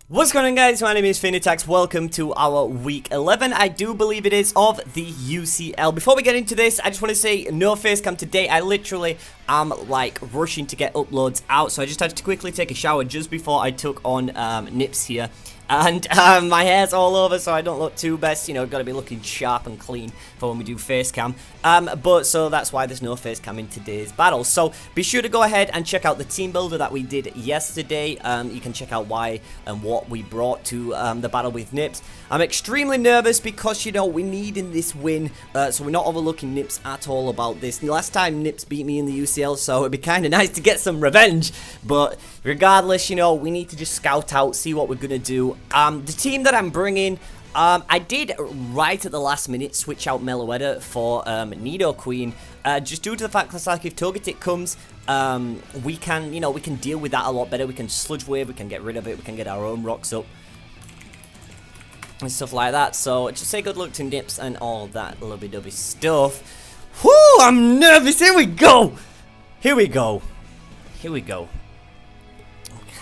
What's going on, guys? My name is FeintAttacks. Welcome to our week 11, I do believe it is, of the UCL. Before we get into this, I just want to say no facecam today. I literally am like rushing to get uploads out, so I just had to quickly take a shower just before I took on Nips here. And my hair's all over, so I don't look too best. You know, got to be looking sharp and clean for when we do face cam. But so that's why there's no face cam in today's battle. So be sure to go ahead and check out the team builder that we did yesterday. You can check out why and what we brought to the battle with Nips. I'm extremely nervous because, you know, we need in this win. So we're not overlooking Nips at all about this. Last time Nips beat me in the UCL, so it'd be kind of nice to get some revenge. But regardless, you know, we need to just scout out, see what we're going to do. The team that I'm bringing, I did right at the last minute switch out Meloetta for Nidoqueen, just due to the fact that, like, if Togetic comes, we can, you know, we can deal with that a lot better. We can Sludge Wave, we can get rid of it, we can get our own rocks up and stuff like that. So just say good luck to Nips and all that lovey-dovey stuff. Whoo, I'm nervous. Here we go. Here we go. Here we go.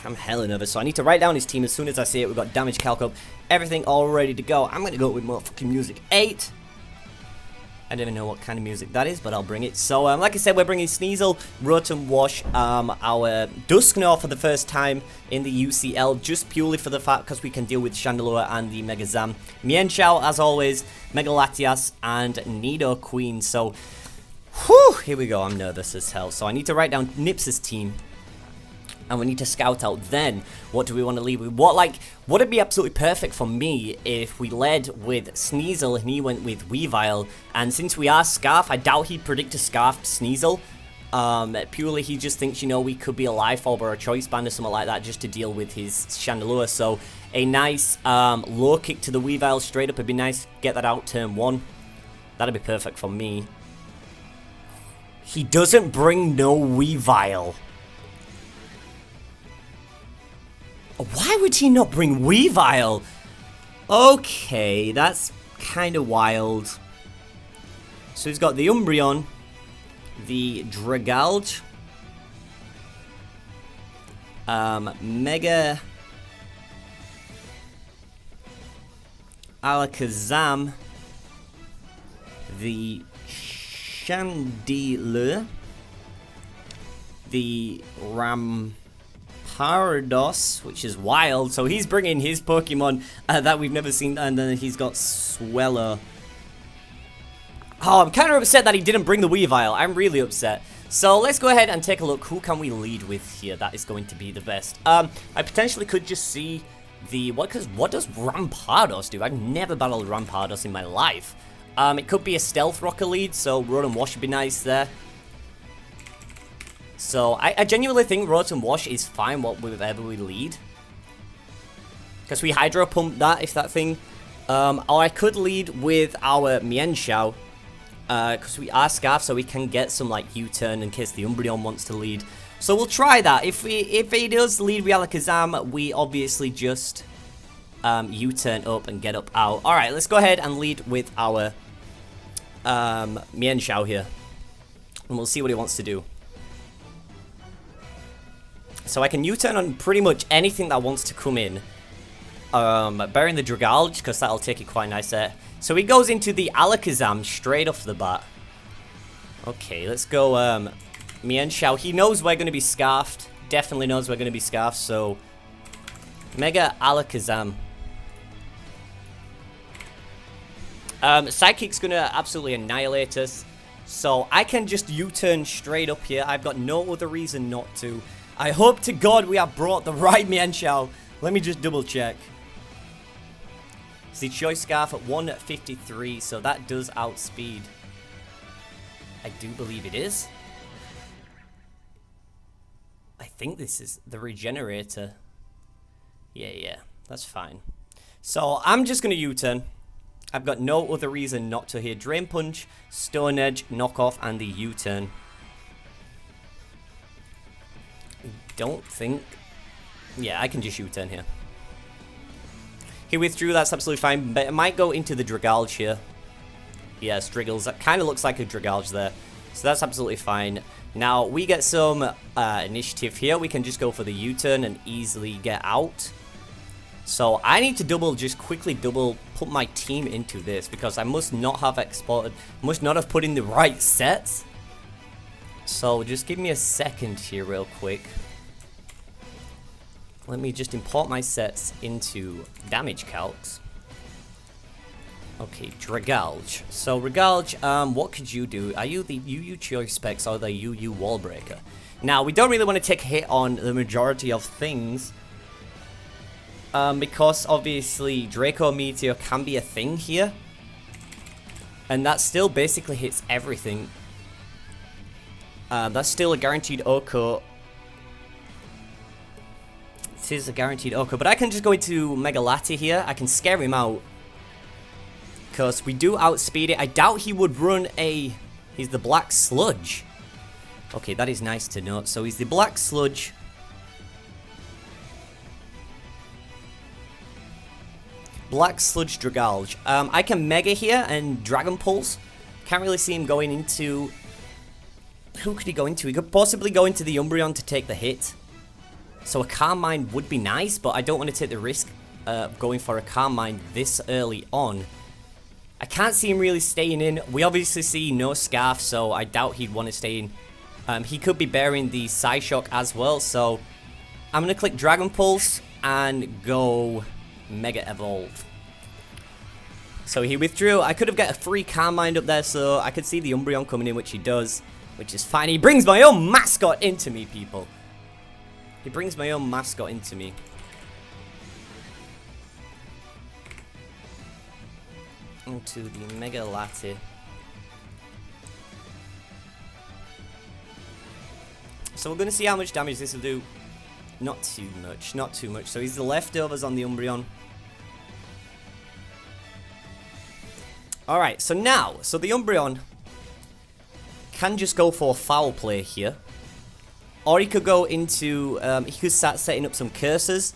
I'm hella nervous, so I need to write down his team as soon as I see it. We've got damage calc up, everything all ready to go. I'm going to go with motherfucking music 8. I don't even know what kind of music that is, but I'll bring it. So, like I said, we're bringing Sneasel, Rotom Wash, our Dusknoir for the first time in the UCL, just purely for the fact because we can deal with Chandelure and the Megazam. Mienshao, as always, Mega Latias, and Nidoqueen. So, whew, here we go. I'm nervous as hell. So I need to write down Nips' team. And we need to scout out then, what do we want to lead with? Would it be absolutely perfect for me if we led with Sneasel and he went with Weavile? And since we are Scarf, I doubt he'd predict a Scarfed Sneasel. Purely he just thinks, you know, we could be a Life Orb or a Choice Band or something like that just to deal with his Chandelure. So a nice low kick to the Weavile straight up. It'd be nice to get that out turn 1. That'd be perfect for me. He doesn't bring no Weavile. Why would he not bring Weavile? Okay, that's kind of wild. So he's got the Umbreon, the Dragalge, Mega Alakazam, the Chandelure, the Parados, which is wild. So he's bringing his Pokemon that we've never seen, and then he's got Swellow. Oh, I'm kind of upset that he didn't bring the Weavile. I'm really upset. So let's go ahead and take a look. Who can we lead with here? That is going to be the best. I potentially could just see the what does Rampardos do? I've never battled Rampardos in my life. It could be a Stealth Rocker lead, so Rotom Wash would be nice there. So, I genuinely think Rotom Wash is fine whatever we lead. Because we Hydro Pump that, if that thing. Or I could lead with our Mienshao. Because we are Scarf, so we can get some, like, U-turn in case the Umbreon wants to lead. So we'll try that. If he does lead with Alakazam, we obviously just U-turn up and get up out. Alright, let's go ahead and lead with our Mienshao here. And we'll see what he wants to do. So I can U-turn on pretty much anything that wants to come in. Bearing the Dragalge, because that'll take it quite nice there. So he goes into the Alakazam straight off the bat. Okay, let's go Mienshao. He knows we're going to be Scarfed. Definitely knows we're going to be Scarfed, so Mega Alakazam. Psychic's going to absolutely annihilate us. So I can just U-turn straight up here. I've got no other reason not to. I hope to God we have brought the right Mienshao. Let me just double check. It's the Choice Scarf at 153, so that does outspeed. I do believe it is. I think this is the Regenerator. Yeah, that's fine. So I'm just going to U-turn. I've got no other reason not to here. Drain Punch, Stone Edge, Knock Off, and the U-turn. Don't think... Yeah, I can just U-turn here. He withdrew, that's absolutely fine, but it might go into the Dragalge here. Yeah, Striggles. That kind of looks like a Dragalge there. So that's absolutely fine. Now, we get some initiative here. We can just go for the U-turn and easily get out. So I need to just quickly put my team into this, because I must not have must not have put in the right sets. So just give me a second here real quick. Let me just import my sets into damage calcs. Okay, Dragalge. So Dragalge, what could you do? Are you the UU Choice Specs or the UU Wall Breaker? Now, we don't really want to take a hit on the majority of things. Because obviously Draco Meteor can be a thing here. And that still basically hits everything. That's still a guaranteed OHKO. It is a guaranteed OHKO, but I can just go into Mega Lati here. I can scare him out. Because we do outspeed it. I doubt he would run a... He's the Black Sludge. Okay, that is nice to note. So he's the Black Sludge. Black Sludge Dragalge. I can Mega here and Dragon Pulse. Can't really see him going into... Who could he go into? He could possibly go into the Umbreon to take the hit. So a Carmine would be nice, but I don't want to take the risk of going for a Carmine this early on. I can't see him really staying in. We obviously see no Scarf, so I doubt he'd want to stay in. He could be bearing the Psyshock as well, so I'm going to click Dragon Pulse and go Mega Evolve. So he withdrew. I could have got a free Carmine up there, so I could see the Umbreon coming in, which he does, which is fine. He brings my own mascot into me, people. He brings my own mascot into me. Into the Mega Lati. So we're going to see how much damage this will do. Not too much, not too much. So he's the leftovers on the Umbreon. Alright, so now, the Umbreon can just go for foul play here. Or he could go into, he could start setting up some curses.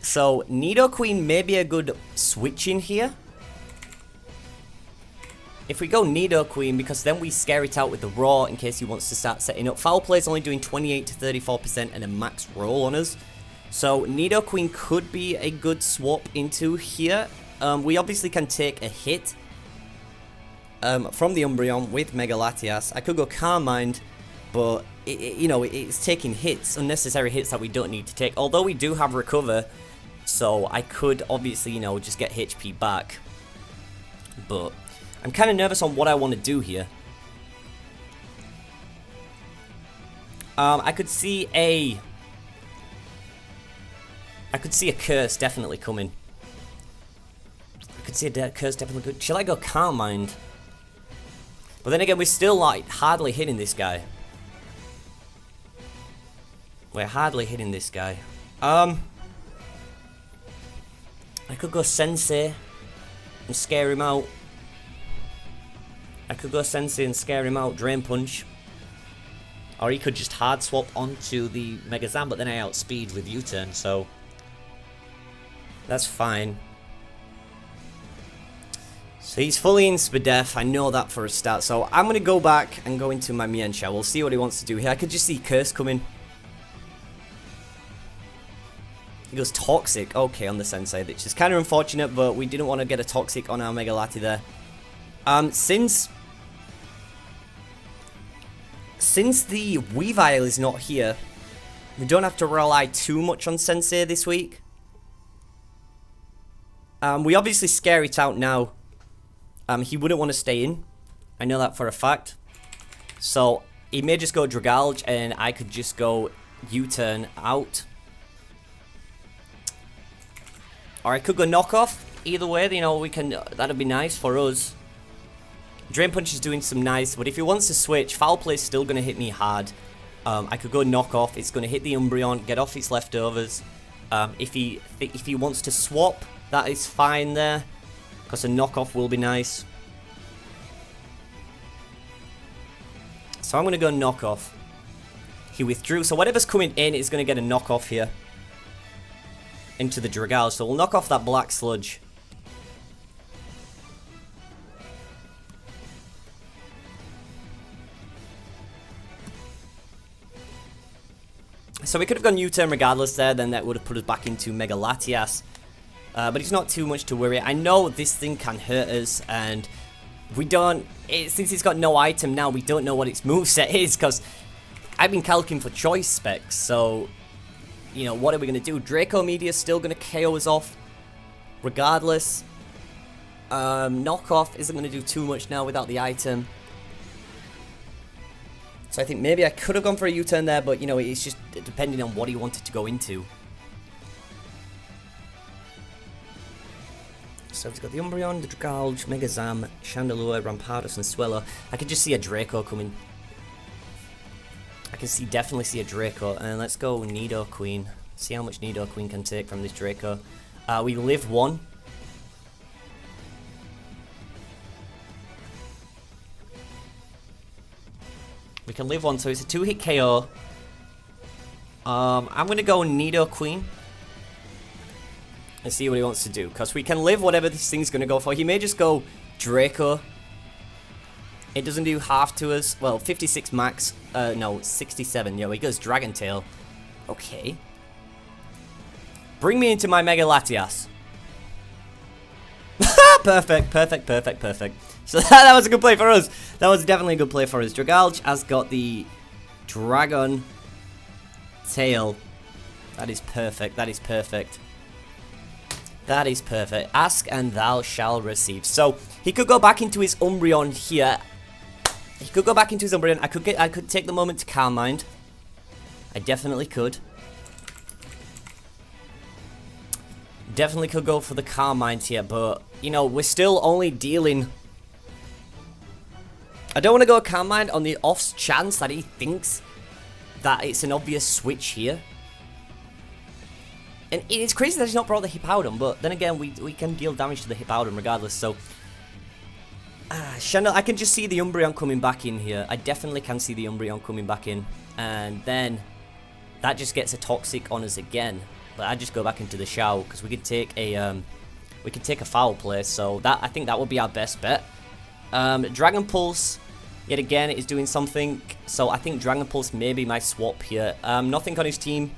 So Nidoqueen may be a good switch in here. If we go Nidoqueen, because then we scare it out with the Raw in case he wants to start setting up. Foul Play is only doing 28 to 34% and a max roll on us. So Nidoqueen could be a good swap into here. We obviously can take a hit from the Umbreon with Mega Latias. I could go Carmine, but it's taking hits, unnecessary hits that we don't need to take. Although we do have Recover, so I could obviously, just get HP back. But I'm kind of nervous on what I want to do here. I could see a curse definitely coming. I could see a curse definitely good. Shall I go Carmine? But then again, we're still like hardly hitting this guy. We're hardly hitting this guy. I could go Sensei and scare him out. I could go Sensei and scare him out, Drain Punch. Or he could just hard swap onto the Megazam, but then I outspeed with U-turn, so that's fine. So he's fully in Spadef, I know that for a start, so I'm going to go back and go into my Mienshao. We'll see what he wants to do here. I could just see Curse coming. He goes Toxic, okay, on the Sensei, which is kind of unfortunate, but we didn't want to get a Toxic on our Mega Lati there. Since the Weavile is not here, we don't have to rely too much on Sensei this week. We obviously scare it out now. He wouldn't want to stay in. I know that for a fact. So he may just go Dragalge and I could just go U-turn out. Or I could go Knockoff. Either way, we can. That'd be nice for us. Drain Punch is doing some nice, but if he wants to switch, Foul Play is still going to hit me hard. I could go Knockoff. It's going to hit the Umbreon, get off its leftovers. If he wants to swap, that is fine there, because a Knockoff will be nice. So I'm going to go Knockoff. He withdrew, so whatever's coming in is going to get a Knockoff here into the Dragalge. So we'll knock off that Black Sludge. So we could have gone U-turn regardless there, then that would have put us back into Mega Latias. But it's not too much to worry. I know this thing can hurt us, and we don't... since it's got no item now, we don't know what its moveset is, because I've been calculating for choice specs, so... You know, what are we going to do? Draco Media's still going to KO us off, regardless. Knockoff isn't going to do too much now without the item. So I think maybe I could have gone for a U-turn there, but, you know, it's just depending on what he wanted to go into. So he's got the Umbreon, the Dragalge, Megazam, Chandelure, Rampardos, and Swellow. I could just see a Draco coming. I can definitely see a Draco. And let's go Nidoqueen. See how much Nidoqueen can take from this Draco. We live 1. We can live 1, so it's a 2-hit KO. I'm going to go Nidoqueen. And see what he wants to do. Because we can live whatever this thing's going to go for. He may just go Draco. It doesn't do half to us. Well, 56 max. No, 67. Yo, he goes Dragon Tail. Okay. Bring me into my Mega Latias. Perfect, perfect, perfect, perfect. So that was a good play for us. That was definitely a good play for us. Dragalge has got the Dragon Tail. That is perfect. That is perfect. That is perfect. Ask and thou shall receive. So he could go back into his Umbreon here. He could go back into his Umbreon. I could take the moment to Calm Mind. I definitely could. Definitely could go for the Calm Mind here, but you know, we're still only dealing. I don't want to go Calm Mind on the off chance that he thinks that it's an obvious switch here. And it's crazy that he's not brought the Hippowdon, but then again, we can deal damage to the Hippowdon regardless, so... Chanel, I can just see the Umbreon coming back in here. I definitely can see the Umbreon coming back in. And then, that just gets a Toxic on us again. But I just go back into the Shout, because we can take a Foul Play, so that I think that would be our best bet. Dragon Pulse, yet again, is doing something, so I think Dragon Pulse may be my swap here. Nothing on his team.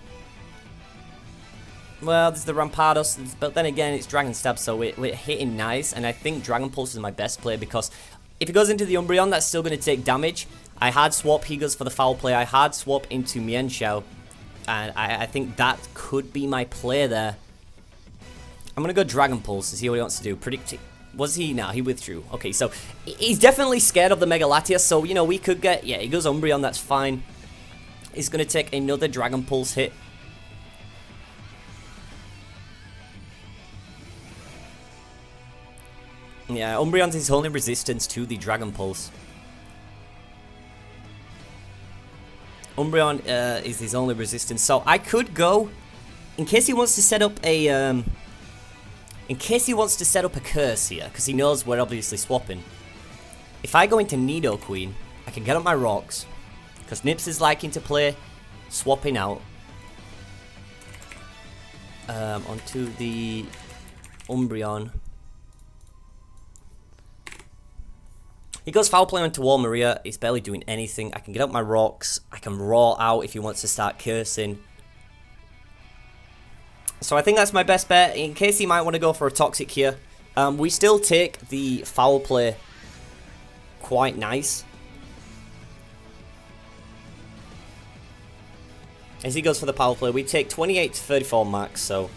Well, there's the Rampardos, but then again, it's Dragon Stab, so we're hitting nice, and I think Dragon Pulse is my best play, because if it goes into the Umbreon, that's still going to take damage. I hard swap, he goes for the Foul Play, I hard swap into Mienshao, and I think that could be my play there. I'm going to go Dragon Pulse to see what he wants to do. Predict. Was he? No, he withdrew. Okay, so he's definitely scared of the Mega Latias, so, you know, we could get... Yeah, he goes Umbreon, that's fine. He's going to take another Dragon Pulse hit. Yeah, Umbreon's his only resistance to the Dragon Pulse. Umbreon is his only resistance, so I could go... In case he wants to set up a... In case he wants to set up a curse here, because he knows we're obviously swapping. If I go into Nidoqueen, I can get up my rocks, because Nips is liking to play swapping out. Onto the Umbreon. He goes Foul Play onto Wall Maria. He's barely doing anything. I can get up my rocks. I can roar out if he wants to start cursing. So I think that's my best bet. In case he might want to go for a Toxic here. We still take the Foul Play quite nice. As he goes for the Power Play, we take 28 to 34 max. So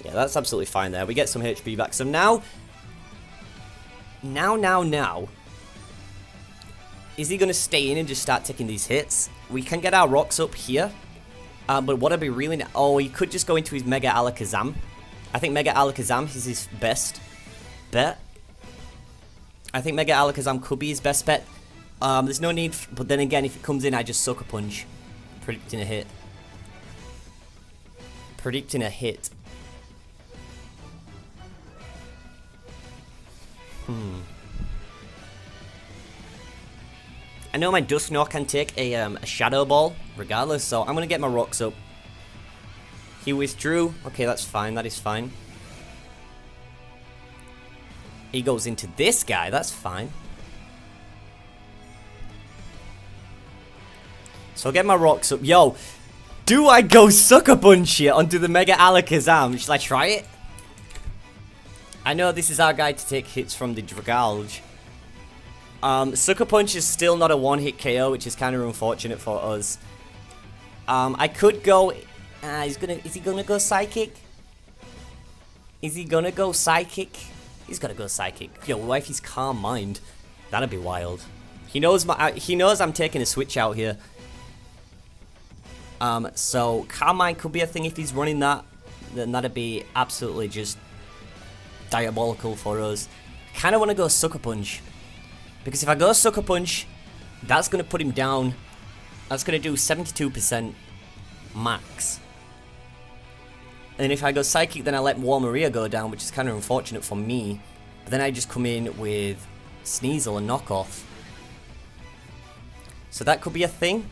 yeah, that's absolutely fine there. We get some HP back. So now... Now, is he going to stay in and just start taking these hits? We can get our rocks up here. But what I'd be really... Oh, he could just go into his Mega Alakazam. I think Mega Alakazam is his best bet. I think Mega Alakazam could be his best bet. There's no need... But then again, if it comes in, I just Sucker Punch. Predicting a hit. Predicting a hit. I know my Dusknoir can take a Shadow Ball, regardless, so I'm going to get my rocks up. He withdrew. Okay, that's fine. That is fine. He goes into this guy. That's fine. So I'll get my rocks up. Yo, do I go Sucker Punch here onto the Mega Alakazam? Shall I try it? I know this is our guy to take hits from the Dragalge. Sucker Punch is still not a one-hit KO, which is kind of unfortunate for us. I could go... is he gonna go Psychic? Is he gonna go Psychic? He's gonna go Psychic. Yo, what if he's Calm Mind? That'd be wild. He knows I'm taking a switch out here. So Calm Mind could be a thing if he's running that. Then that'd be absolutely just diabolical for us. Kind of want to go Sucker Punch. Because if I go Sucker Punch, that's going to put him down. That's going to do 72% max. And if I go Psychic, then I let War Maria go down, which is kind of unfortunate for me. But then I just come in with Sneasel and Knockoff. So that could be a thing.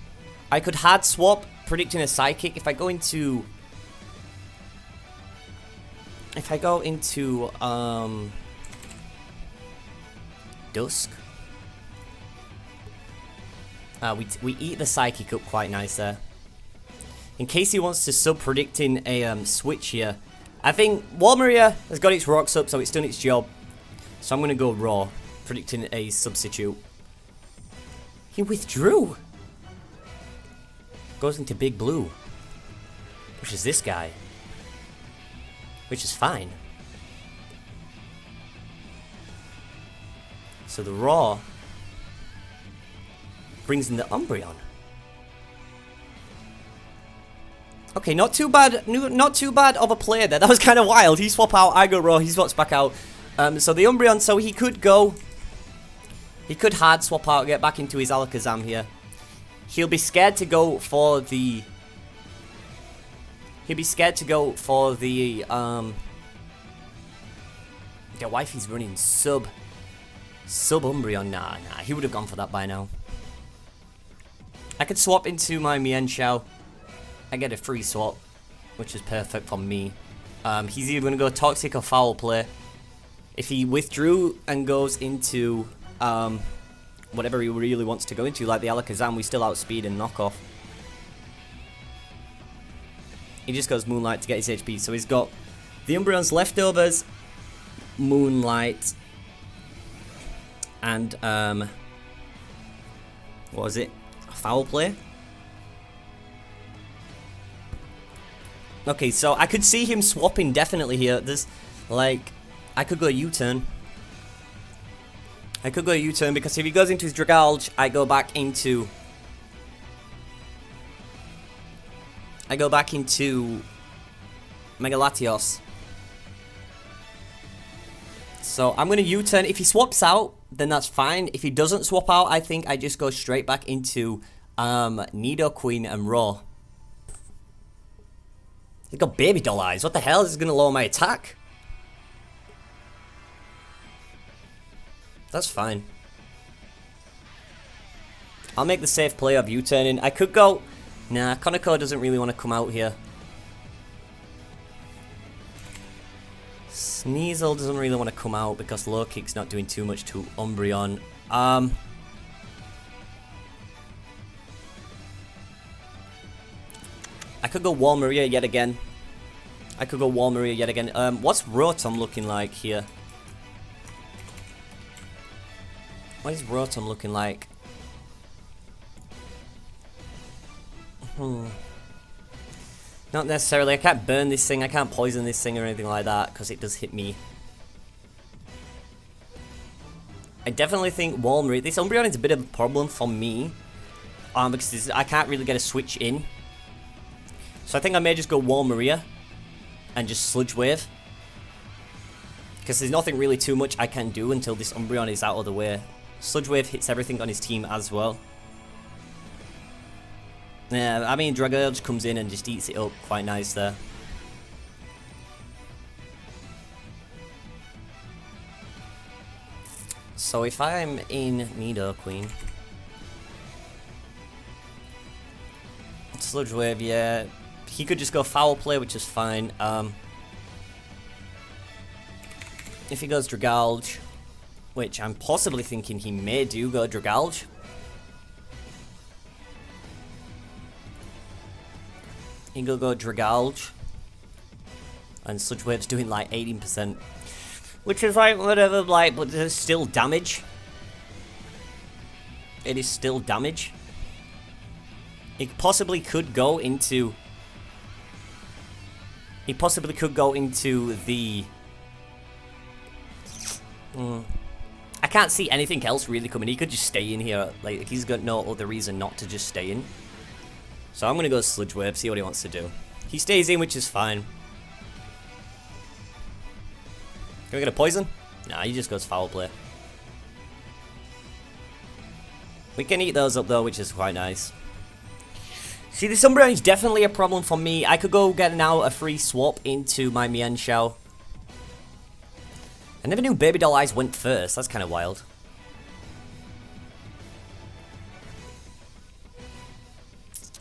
I could hard swap, predicting a Psychic. If I go into... Dusk. We eat the Psychic up quite nice there. In case he wants to sub-predicting a switch here. I think War Maria has got its rocks up, so it's done its job. So I'm going to go Raw, predicting a substitute. He withdrew. Goes into Big Blue. Which is this guy. Which is fine. So the Raw brings in the Umbreon. Okay, not too bad. Not too bad of a play there. That was kind of wild. He swap out, I go Raw, he swaps back out. So the Umbreon, so he could go. He could hard swap out, get back into his Alakazam here. He'll be scared to go for the... He'll be scared to go for the... Yeah, Wifey's running sub Umbreon. Nah, he would have gone for that by now. I could swap into my Mienshao. I get a free swap, which is perfect for me. He's either going to go Toxic or Foul Play. If he withdrew and goes into whatever he really wants to go into, like the Alakazam, we still outspeed and knock off. He just goes Moonlight to get his HP. So he's got the Umbreon's leftovers, Moonlight, and what was it? Foul Play. Okay, so I could see him swapping definitely here. There's, like, I could go U-turn. I could go U-turn because if he goes into his Dragalge, I go back into Mega Latios. So I'm going to U-turn. If he swaps out, then that's fine. If he doesn't swap out, I think I just go straight back into Nidoqueen and Raw. He's got baby doll eyes. What the hell? This is going to lower my attack. That's fine. I'll make the safe play of U-turning. I could go... Nah, Konako doesn't really want to come out here. Sneasel doesn't really want to come out because low kick's not doing too much to Umbreon. I could go Wall Maria yet again. What's Rotom looking like here? What is Rotom looking like? Not necessarily. I can't burn this thing. I can't poison this thing or anything like that because it does hit me. I definitely think Wall Maria... This Umbreon is a bit of a problem for me. Because I can't really get a switch in. So I think I may just go Wall Maria and just Sludge Wave. Because there's nothing really too much I can do until this Umbreon is out of the way. Sludge Wave hits everything on his team as well. Yeah, I mean Dragalge comes in and just eats it up quite nice there. So if I'm in Nidoqueen... Sludge Wave, yeah. He could just go Foul Play, which is fine. If he goes Dragalge, which I'm possibly thinking he may do go Dragalge. He could go Dragalge. And Sludge Wave's doing like 18%. Which is like, whatever, like, but there's still damage. It is still damage. It possibly could go into... It possibly could go into the... I can't see anything else really coming. He could just stay in here. Like, he's got no other reason not to just stay in. So I'm going to go Sludge Wave, see what he wants to do. He stays in, which is fine. Can we get a poison? Nah, he just goes Foul Play. We can eat those up though, which is quite nice. See, the Umbreon is definitely a problem for me. I could go get now a free swap into my Mienshao. I never knew Baby Doll Eyes went first. That's kind of wild.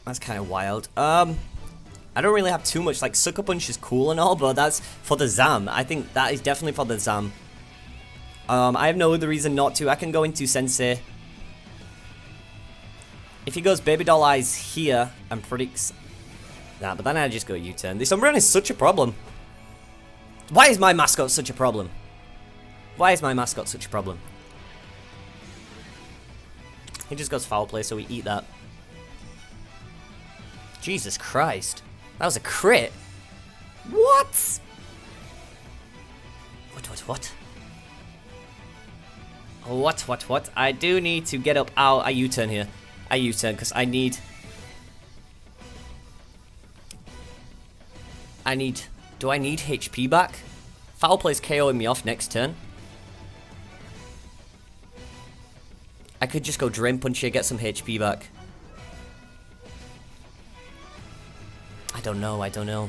That's kind of wild. I don't really have too much. Like, Sucker Punch is cool and all, but that's for the Zam. I think that is definitely for the Zam. I have no other reason not to. I can go into Sensei. If he goes Baby Doll Eyes here and predicts... Nah, but then I just go U-turn. This Umbreon is such a problem. Why is my mascot such a problem? Why is my mascot such a problem? He just goes Foul Play, so we eat that. Jesus Christ. That was a crit. What? What? I do need to get up. Ow, I U-turn here. I U-turn because I need... Do I need HP back? Foul Play's KOing me off next turn. I could just go Drain Punch here, get some HP back. I don't know. I don't know.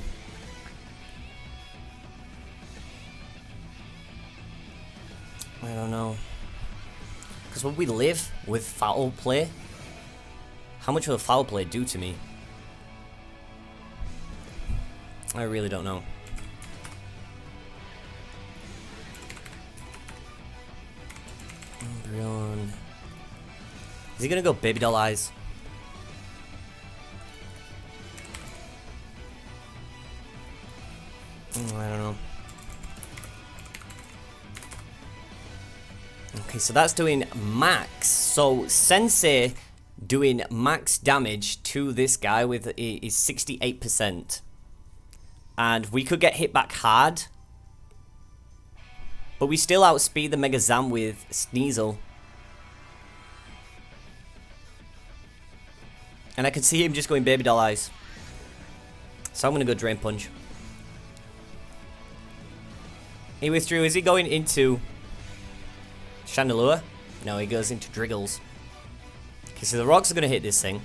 Because would we live with Foul Play? How much will a Foul Play do to me? I really don't know. Umbreon. Is he gonna go Baby Doll Eyes? I don't know. Okay, so that's doing max. So Sensei doing max damage to this guy with is 68%. And we could get hit back hard. But we still outspeed the Mega Zam with Sneasel. And I can see him just going Baby Doll Eyes. So I'm going to go Drain Punch. He withdrew. Is he going into Chandelure? No, he goes into Driggles. Okay, so the rocks are going to hit this thing.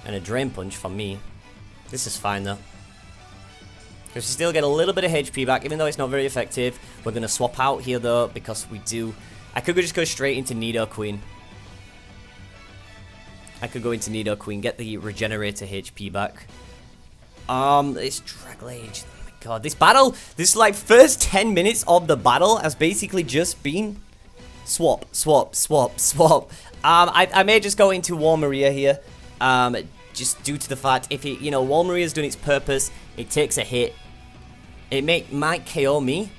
And a Drain Punch from me. This is fine though. Because we still get a little bit of HP back, even though it's not very effective. We're going to swap out here though, because we do... I could just go straight into Nidoqueen. I could go into Nidoqueen, get the Regenerator HP back. It's Draglage. Oh my god, this battle, this like first 10 minutes of the battle has basically just been swap. I may just go into War Maria here. Just due to the fact, if it, you know, War Maria's done its purpose, it takes a hit. It might KO me.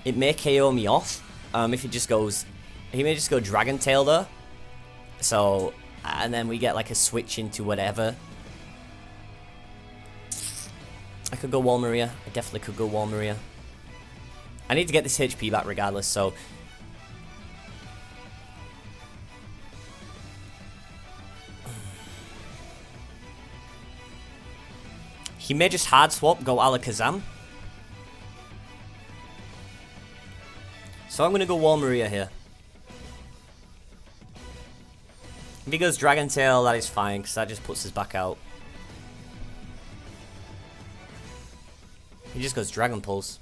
It may KO me off. If it just goes, he may just go Dragon Tail though. So, and then we get like a switch into whatever. I could go Wall Maria. I definitely could go Wall Maria. I need to get this HP back regardless, so. He may just hard swap, go Alakazam. So I'm going to go Wall Maria here. If he goes Dragon Tail, that is fine, because that just puts us back out. He just goes Dragon Pulse.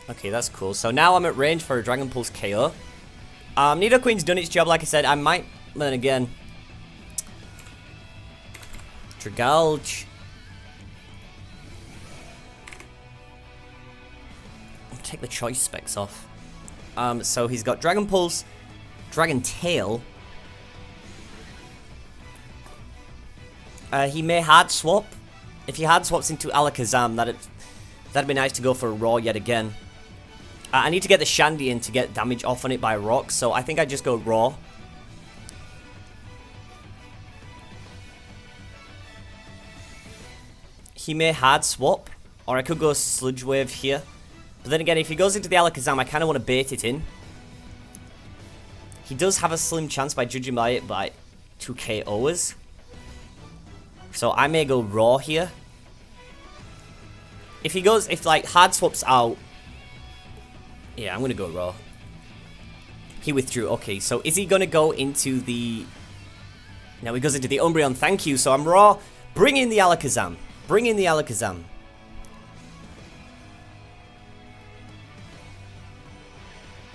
Okay, that's cool. So now I'm at range for a Dragon Pulse KO. Nidoqueen's done its job, like I said. I might, but then again... Dragalge. I'll take the choice specs off. So he's got Dragon Pulse, Dragon Tail. He may hard swap. If he hard swaps into Alakazam, that'd be nice to go for a Raw yet again. I need to get the Shandy in to get damage off on it by Rock, so I think I just go Raw. He may hard swap, or I could go Sludge Wave here. But then again, if he goes into the Alakazam, I kind of want to bait it in. He does have a slim chance by judging by it by 2 KOs. So I may go Raw here. If like hard swaps out, yeah, I'm gonna go Raw. He withdrew. Okay, so is he gonna go into the? No, he goes into the Umbreon. Thank you. So I'm Raw. Bring in the Alakazam. Bring in the Alakazam.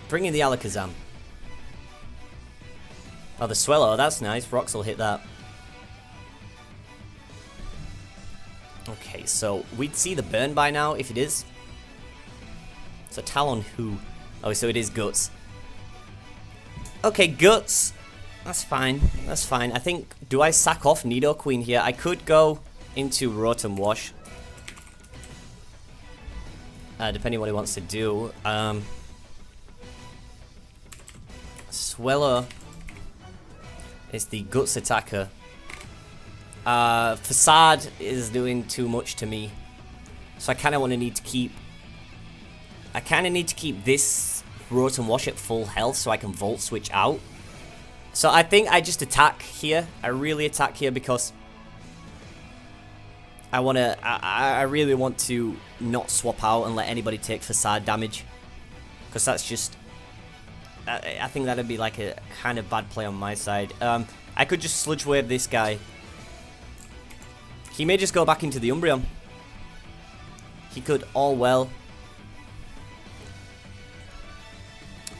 Bring in the Alakazam. Oh, the Swellow. That's nice. Rocks will hit that. Okay, so we'd see the burn by now if it is. So Talon who? Oh, so it is Guts. Okay, Guts. That's fine. That's fine. I think, do I sack off Nidoqueen here? I could go into Rotom Wash. Depending on what he wants to do. Swellow is the Guts attacker. Facade is doing too much to me. So I kind of need to keep this Rotom Wash at full health so I can Volt Switch out. So I think I just attack here. I really attack here because I really want to not swap out and let anybody take Facade damage. Because that's just, I think that'd be like a kind of bad play on my side. I could just Sludge Wave this guy. He may just go back into the Umbreon. He could all well.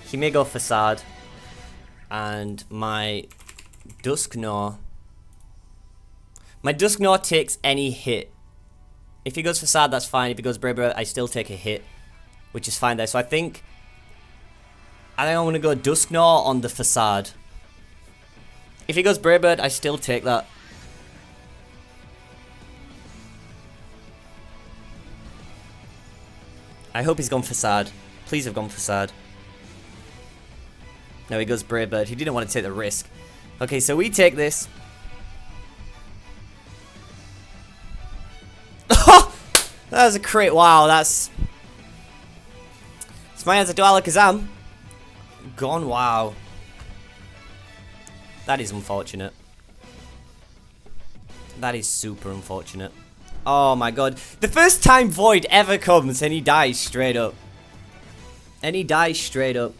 He may go Facade. And my Dusknoir. My Dusknoir takes any hit. If he goes Facade, that's fine. If he goes Brave Bird, I still take a hit. Which is fine there. So I think I'm going to go Dusknoir on the Facade. If he goes Brave Bird, I still take that. I hope he's gone Facade. Please have gone Facade. No, he goes Brave Bird. He didn't want to take the risk. Okay, so we take this. That was a crit. Wow, that's... It's my answer to Alakazam. Gone, wow. That is unfortunate. That is super unfortunate. Oh my god. The first time Void ever comes and he dies straight up. And he dies straight up.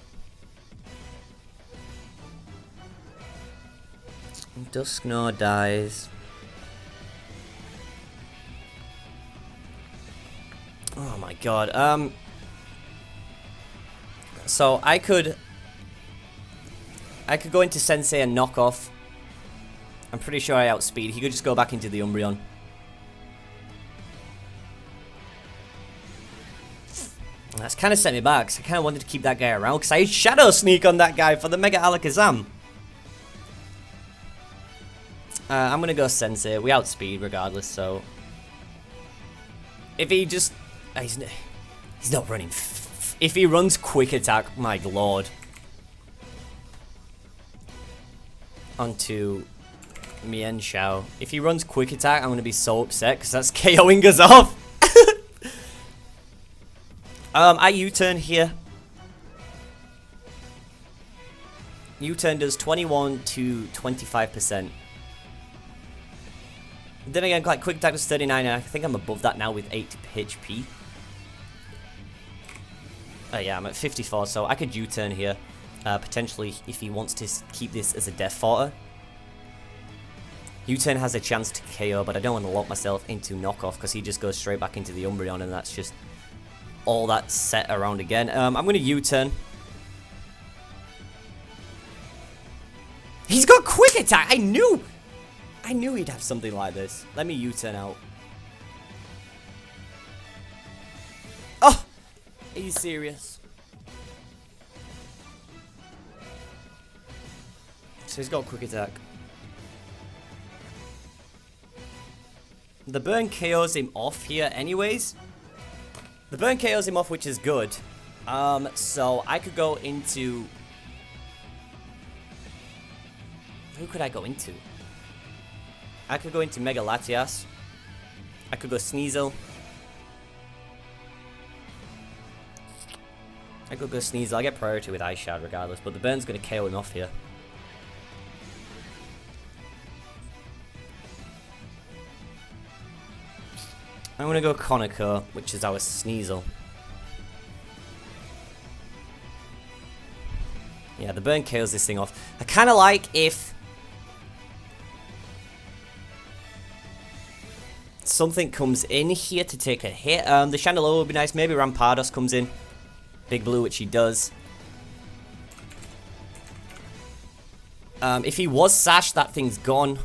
Dusknoir dies. Oh my god. So I could go into Sensei and knock off. I'm pretty sure I outspeed. He could just go back into the Umbreon. That's kind of set me back, because I kind of wanted to keep that guy around, because I Shadow Sneak on that guy for the Mega Alakazam. I'm going to go Sensei. We outspeed regardless, so... If he just... he's not running. If he runs Quick Attack, my lord. Onto Mienshao. If he runs Quick Attack, I'm going to be so upset, because that's KOing us off. I U-turn here. U-turn does 21 to 25%. Then again, like Quick Attack was 39, and I think I'm above that now with 8 HP. Oh yeah, I'm at 54, so I could U-turn here. Potentially, if he wants to keep this as a Death Fodder. U-turn has a chance to KO, but I don't want to lock myself into knockoff, because he just goes straight back into the Umbreon, and that's just all that set around again. I'm going to U-turn. He's got Quick Attack! I knew he'd have something like this. Let me U-turn out. Oh! Are you serious? So he's got Quick Attack. The burn KOs him off here anyways. The burn KOs him off, which is good. So I could go into... Who could I go into? I could go into Mega Latias. I could go Sneasel. I could go Sneasel. I get priority with Ice Shard regardless, but the burn's going to KO him off here. I'm going to go Conoco, which is our Sneasel. Yeah, the burn KOs this thing off. I kind of like if something comes in here to take a hit. The Chandelure would be nice. Maybe Rampardos comes in. Big Blue, which he does. If he was Sash, that thing's gone.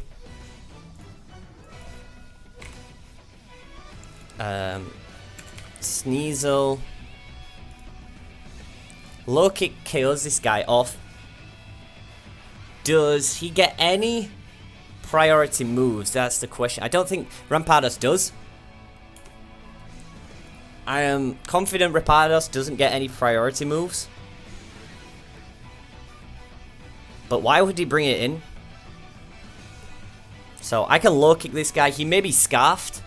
Sneasel. Low kick KOs this guy off. Does he get any priority moves? That's the question. I don't think Rampardos does. I am confident Rampardos doesn't get any priority moves. But why would he bring it in? So I can low kick this guy. He may be scarfed.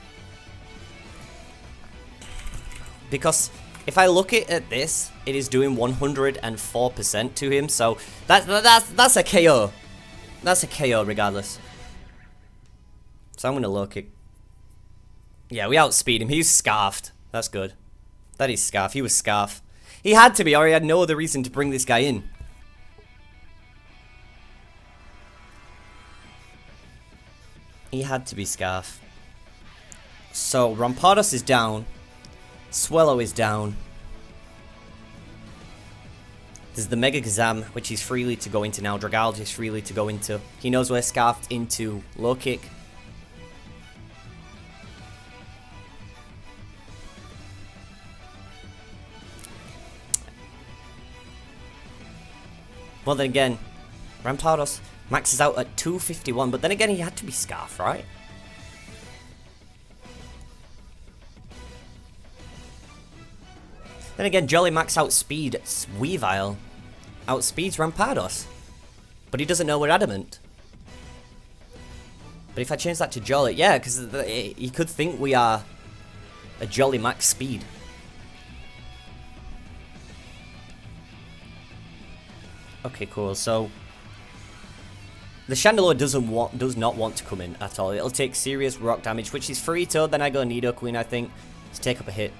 Because if I look at this, it is doing 104% to him. So that's a KO. That's a KO regardless. So I'm going to low kick. Yeah, we outspeed him. He's scarfed. That's good. That is scarf. He was scarf. He had to be, or he had no other reason to bring this guy in. He had to be scarf. So Rampardos is down. Swellow is down. There's the Mega Kazam, which he's freely to go into now. Dragalge is freely to go into. He knows we're scarfed into low kick. Well, then again, Rampardos maxes out at 251, but then again, he had to be scarf, right? Then again, Jolly max out speed Weavile outspeeds Rampardos, but he doesn't know we're adamant. But if I change that to Jolly, yeah, because he could think we are a Jolly max speed. Okay, cool. So the Chandelure does not want to come in at all. It'll take serious rock damage, which is free to. Then I go Nidoqueen, I think, to take up a hit.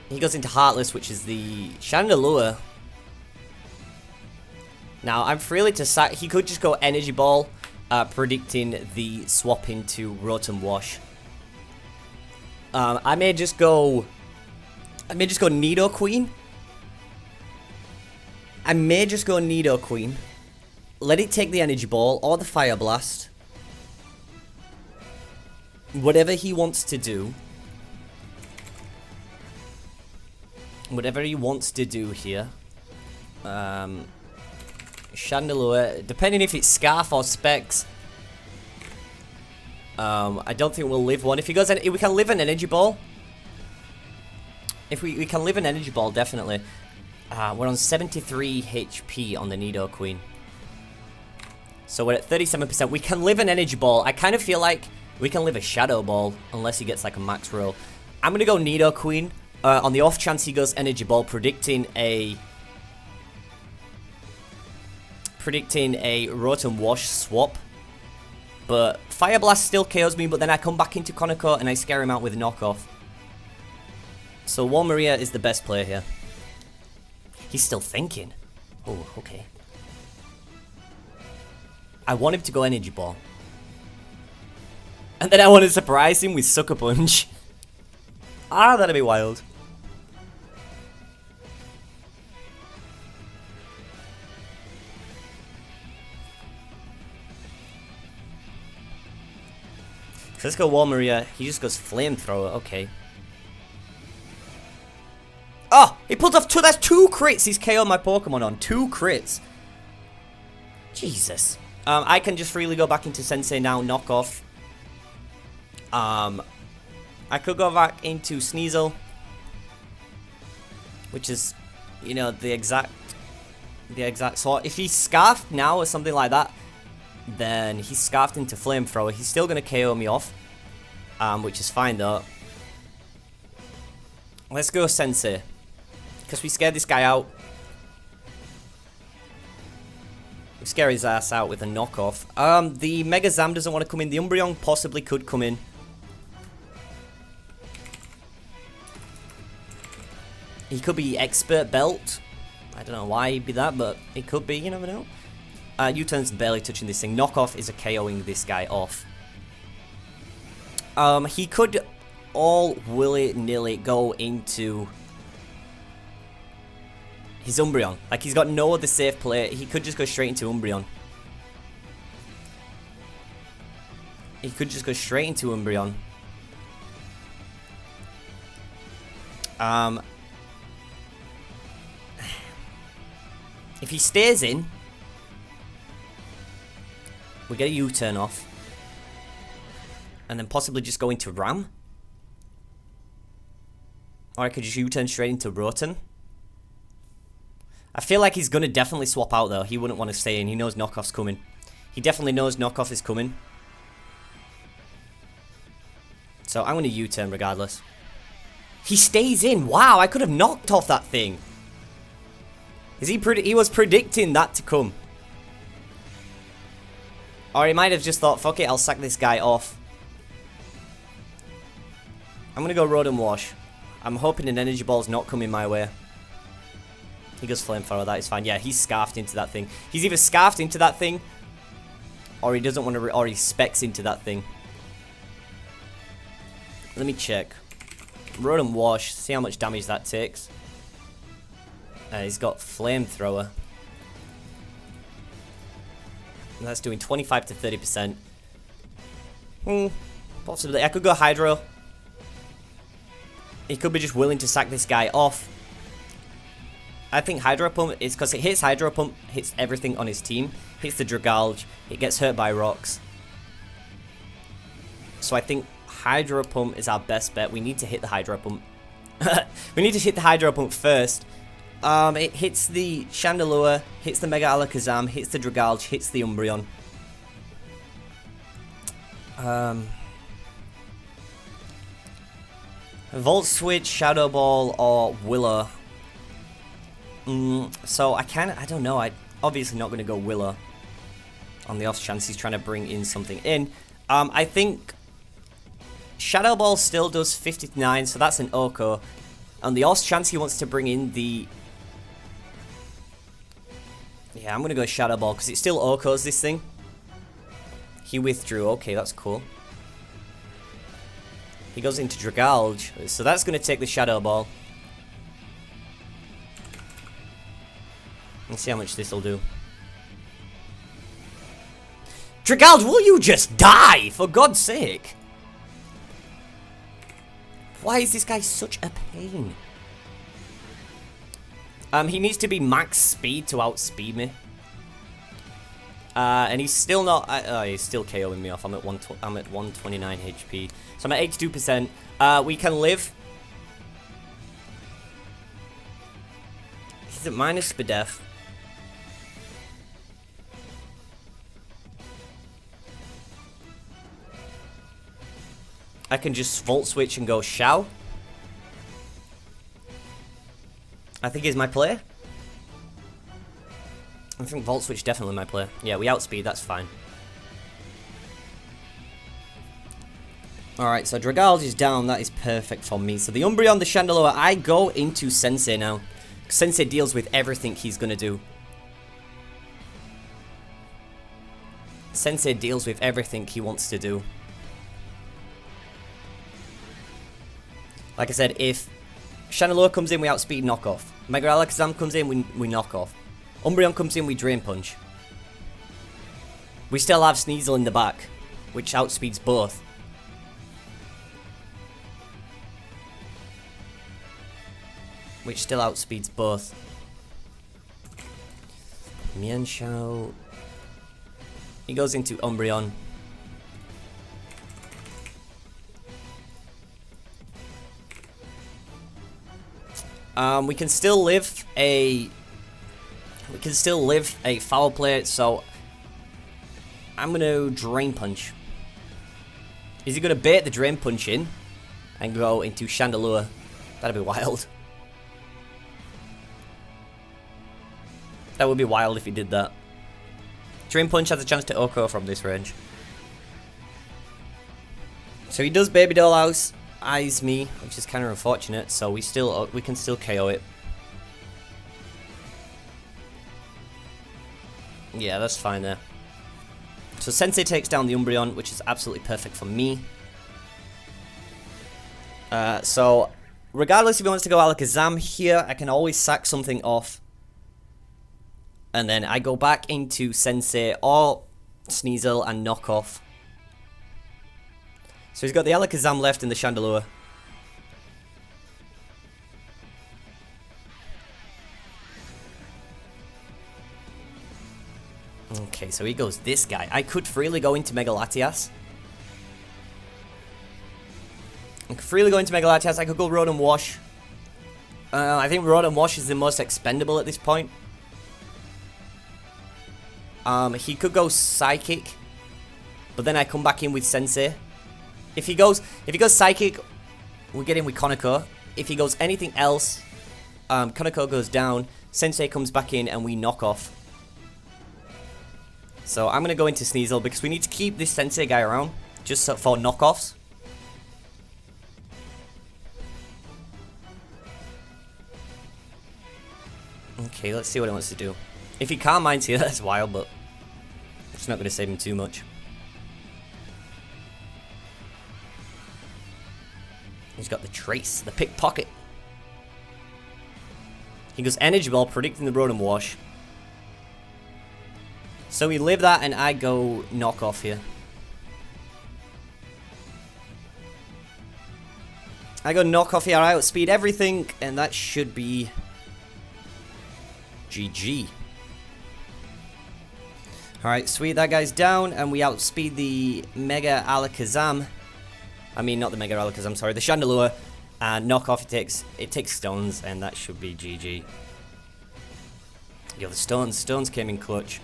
He goes into Heartless, which is the Chandelure. Now, I'm freely to sack. He could just go Energy Ball, predicting the swap into Rotom Wash. I may just go Nidoqueen. I may just go Nidoqueen. Let it take the Energy Ball or the Fire Blast. Whatever he wants to do. Whatever he wants to do here. Chandelure, depending if it's Scarf or Specs. I don't think we'll live one. If he goes, we can live an Energy Ball. If we can live an Energy Ball, definitely. We're on 73 HP on the Nidoqueen. So we're at 37%. We can live an Energy Ball. I kind of feel like we can live a Shadow Ball unless he gets like a max roll. I'm going to go Nidoqueen. On the off chance he goes Energy Ball, predicting a Rotom Wash swap. But Fire Blast still KOs me, but then I come back into Conoco and I scare him out with a knockoff. So Walmaria is the best player here. He's still thinking. Oh, okay. I want him to go Energy Ball. And then I want to surprise him with Sucker Punch. Ah, that'd be wild. So let's go Walmaria. He just goes Flamethrower. Okay. Oh, he pulled off that's 2 crits. He's KO'd my Pokemon on 2 crits. Jesus. I can just freely go back into Sensei now, knock off I could go back into Sneasel, which is, you know, the exact sort. If he's Scarfed now or something like that, then he's Scarfed into Flamethrower. He's still going to KO me off, which is fine though. Let's go Sensei, because we scared this guy out. We scare his ass out with a knockoff. The Mega Zam doesn't want to come in. The Umbreon possibly could come in. He could be Expert Belt. I don't know why he'd be that, but it could be. You never know. U-turn's barely touching this thing. Knockoff is a KOing this guy off. He could all willy-nilly go into his Umbreon. Like, he's got no other safe play. He could just go straight into Umbreon. He could just go straight into Umbreon. If he stays in, we get a U-turn off. And then possibly just go into Ram. Or I could just U-turn straight into Rotom. I feel like he's going to definitely swap out though. He wouldn't want to stay in. He knows Knockoff's coming. He definitely knows Knockoff is coming. So I'm going to U-turn regardless. He stays in. Wow, I could have knocked off that thing. He was predicting that to come. Or he might have just thought, fuck it, I'll sack this guy off. I'm going to go Rotom Wash. I'm hoping an Energy Ball's not coming my way. He goes Flamethrower, that is fine. Yeah, he's Scarfed into that thing. He's either Scarfed into that thing, or he doesn't want to, or he specs into that thing. Let me check. Rotom Wash, see how much damage that takes. He's got Flamethrower. And that's doing 25 to 30%. Possibly. I could go Hydro. He could be just willing to sack this guy off. I think Hydro Pump is because it hits Hydro Pump, hits everything on his team, hits the Dragalge, it gets hurt by rocks. So I think Hydro Pump is our best bet. We need to hit the Hydro Pump. We need to hit the Hydro Pump first. It hits the Chandelure, hits the Mega Alakazam, hits the Dragalge, hits the Umbreon. Volt Switch, Shadow Ball, or Willow. So I don't know. I'm obviously not going to go Willow. On the off chance he's trying to bring in something in. I think Shadow Ball still does 59, so that's an Oko. On the off chance he wants to bring in the... Yeah, I'm going to go Shadow Ball, because it still Okos this thing. He withdrew. Okay, that's cool. He goes into Dragalge, so that's going to take the Shadow Ball. Let's see how much this will do. Dragalge, will you just die? For God's sake. Why is this guy such a pain? He needs to be max speed to outspeed me. And he's still not... he's still KOing me off. I'm at 129 HP. So I'm at 82%. We can live. He's at minus Spadef. I can just Volt Switch and go Shao. I think is my play. I think Volt Switch definitely my play. Yeah, we outspeed, that's fine. Alright, so Dragalge is down, that is perfect for me. So the Umbreon, the Chandelure, I go into Sensei now. Sensei deals with everything he's gonna do. Sensei deals with everything he wants to do. Like I said, if Chandelure comes in, we outspeed, knock off. Mega Alakazam comes in, we knock off. Umbreon comes in, we Drain Punch. We still have Sneasel in the back, which outspeeds both. Which still outspeeds both. Mienshao. He goes into Umbreon. We can still live a foul play, so I'm gonna Drain Punch. Is he gonna bait the Drain Punch in and go into Chandelure? That'd be wild. That would be wild if he did that. Drain Punch has a chance to OHKO from this range. So he does Baby Dollhouse, eyes me, which is kind of unfortunate. So we can still KO it. Yeah, that's fine there. So Sensei takes down the Umbreon, which is absolutely perfect for me. So regardless if he wants to go Alakazam here, I can always sack something off. And then I go back into Sensei or Sneasel and knock off. So he's got the Alakazam left in the Chandelure. Okay, so he goes this guy. I could freely go into Mega Latias. I could go Rotom Wash. I think Rotom Wash is the most expendable at this point. He could go Psychic, but then I come back in with Sensei. If he goes Psychic, we get in with Konako. If he goes anything else, Konako goes down, Sensei comes back in, and we knock off. So I'm gonna go into Sneasel because we need to keep this Sensei guy around just for knockoffs. Okay, let's see what he wants to do. If he Calm Minds here, that's wild, but it's not going to save him too much. He's got the Trace, the Pickpocket. He goes Energy Ball, predicting the Rotom Wash. So we live that, and I go Knock Off here. I go Knock Off here, I outspeed everything, and that should be GG. Alright, sweet, that guy's down, and we outspeed the Mega Alakazam. I mean, not the Mega Alakazam, sorry, the Chandelure. And knock off, it takes stones, and that should be GG. Yo, the stones came in clutch.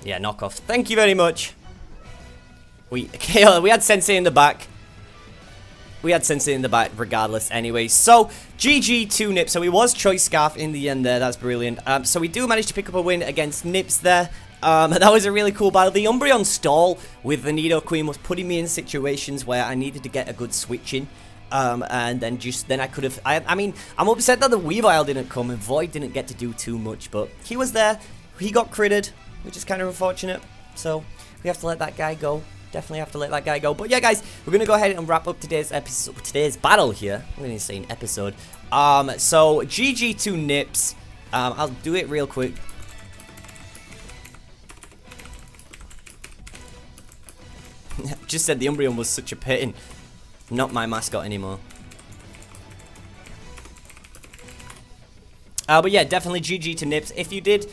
Yeah, knock off. Thank you very much. We had Sensei in the back. We had Sensei in the back regardless anyway. So, GG to Nips. So, he was Choice Scarf in the end there. That's brilliant. So, we do manage to pick up a win against Nips there. That was a really cool battle. The Umbreon stall with the Nidoqueen was putting me in situations where I needed to get a good switch in. And then I could have... I mean, I'm upset that the Weavile didn't come and Void didn't get to do too much. But he was there. He got critted, which is kind of unfortunate. So, we have to let that guy go. Definitely have to let that guy go. But yeah, guys, we're going to go ahead and wrap up today's battle here. I'm going to say an episode. So, GG to Nips. I'll do it real quick. Just said the Umbreon was such a pain. Not my mascot anymore. But yeah, definitely GG to Nips. If you did,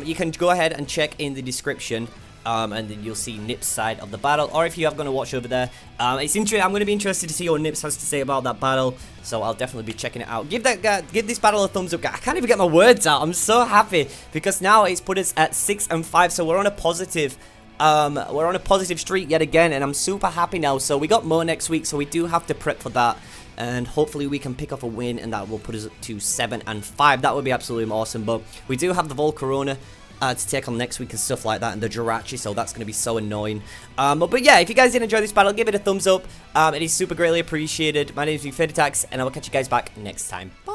you can go ahead and check in the description. And then you'll see Nips' side of the battle, or if you have going to watch over there, it's interesting. I'm going to be interested to see what Nips has to say about that battle, so I'll definitely be checking it out. Give this battle a thumbs up. I can't even get my words out. I'm so happy because now it's put us at 6 and 5, so we're on a positive. We're on a positive streak yet again, and I'm super happy now. So we got more next week, so we do have to prep for that, and hopefully we can pick up a win, and that will put us up to 7 and 5. That would be absolutely awesome. But we do have the Volcarona to take on next week and stuff like that, and the Jirachi, so that's going to be so annoying. But yeah, if you guys did enjoy this battle, give it a thumbs up. It is super greatly appreciated. My name is FeintAttacks, and I will catch you guys back next time. Bye.